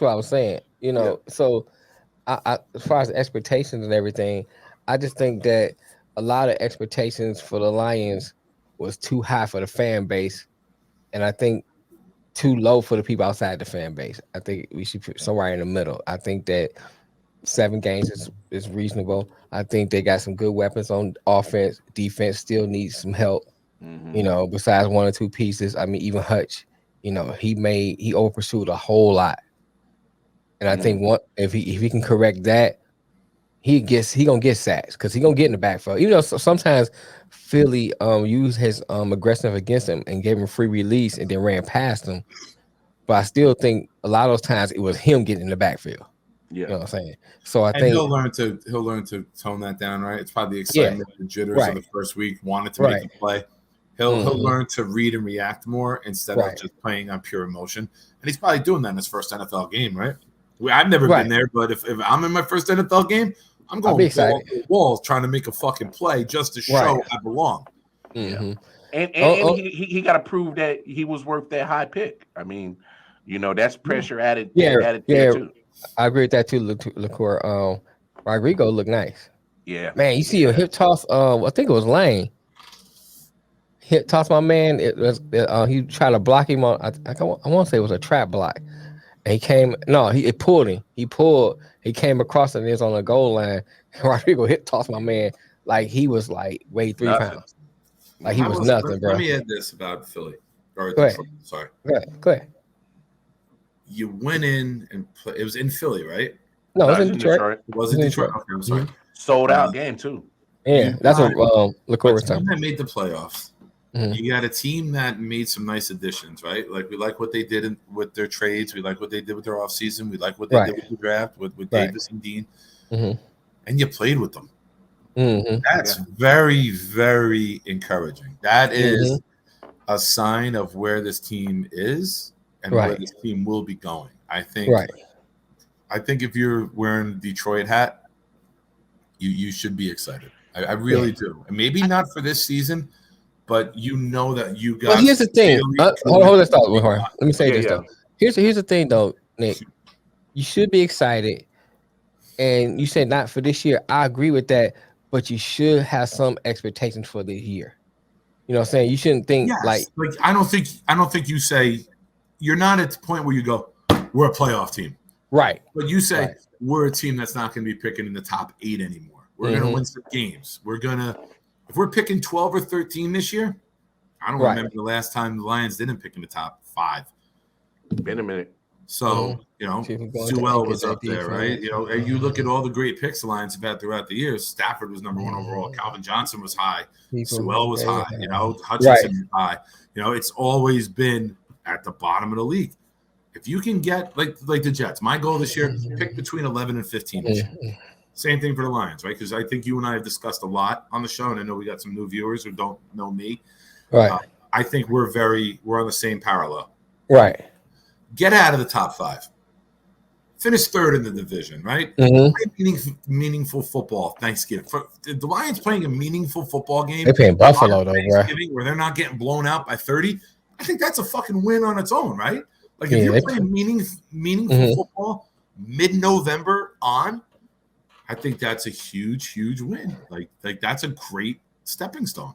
what I was saying. Yeah. So as far as expectations and everything, I just think that a lot of expectations for the Lions was too high for the fan base, and I think too low for the people outside the fan base. I think we should put somewhere in the middle. I think that 7 games is reasonable. I think they got some good weapons on offense. Defense still needs some help. Mm-hmm. Besides one or two pieces. I mean, even Hutch, he over pursued a whole lot. And I think Mm-hmm. one if he can correct that, he gonna get sacks because he gonna get in the backfield. Even though sometimes Philly used his aggressive against him and gave him free release and then ran past him. But I still think a lot of those times it was him getting in the backfield. You Yeah. know what I'm saying? So I And think he'll learn to tone that down, right? It's probably the yeah, excitement, the jitters of right, the first week, wanted to make right, a play. He'll hmm learn to read and react more instead of right, just playing on pure emotion. And he's probably doing that in his first NFL game, right? I've never been right. there, but if I'm in my first NFL game, I'm I'll be going ball excited. to the wall trying to make a fucking play just to Right. show I belong. Yeah. hmm And Oh, he got to prove that he was worth that high pick. I mean, that's Yeah. pressure added yeah, added there yeah. too. I agree with that too, Liqueur. Rodrigo looked nice. Yeah. Man, you see a Yeah. hip toss. I think it was Lane. Hip toss my man. It was he tried to block him on. I want to say it was a trap block. And he came. No, he it pulled him. He pulled. He came across and he was on the goal line. Rodrigo hip toss my man like he was like weighed three Nothing. pounds. Like he I Mm-hmm. was was nothing, let bro. me add this about Philly or Go ahead. Detroit. Sorry, Go ahead. Go ahead. you went in and it was in Philly, right? No, No, it's it's in in Detroit. Detroit. It was It's in in Detroit. Detroit. Okay, I'm sorry. hmm Sold Uh, out game too. Yeah, you that's what got Liqueur a was team talking. that made the playoffs. Mm-hmm. You got a team that made some nice additions, right? Like we like what they did with their trades. We like what they did with their offseason. We like what they Right. did with the draft with Right. Davis and Dean. Mm-hmm. And you played with them. Mm-hmm. That's Yeah. very, very encouraging. That Mm-hmm. is a sign of where this team is and where Right. this team will be going. Right. I think if you're wearing a Detroit hat, you should be excited. I Yeah. really do. And maybe not for this season, but you know that you Well, got here's the thing. really Hold proven on, stop. you Hold on. got. Let me say Yeah, this yeah. though. Here's the thing though, Nick. You should be excited, and you said not for this year. I agree with that, but you should have some expectations for the year. You know what I'm saying? You shouldn't think like Yes. Like I don't think you say you're not at the point where you go, we're a playoff team. right, But you say right. we're a team that's not going to be picking in the top 8 anymore. We're going to Mm-hmm. win some games. If we're picking 12 or 13 this year, I don't Right. remember the last time the Lions didn't pick in the top 5. Been a minute. So, See if we go into Sewell was up NKJP there, for right? it. And you look at all the great picks the Lions have had throughout the years. Stafford was number 1 overall. Calvin Johnson was high. Sewell was high. Hutchinson was high. It's always been at the bottom of the league. If you can get like the Jets, my goal this year, pick between 11 and 15 this year. Mhm. Same thing for the Lions, right? Because I think you and I have discussed a lot on the show, and I know we got some new viewers who don't know me. Right, I think we're on the same parallel. right. Get out of the top 5. Finish third in the division, right? Mm-hmm. Play meaningful football. Thanksgiving. For the Lions playing a meaningful football game They playing Buffalo on though, bro. Thanksgiving where they're not getting blown out by 30. I think that's a fucking win on its own, right? Like if Yeah, you're they playing meaningful Mhm. football mid-November on, I think that's a huge, huge win. Like that's a great stepping stone.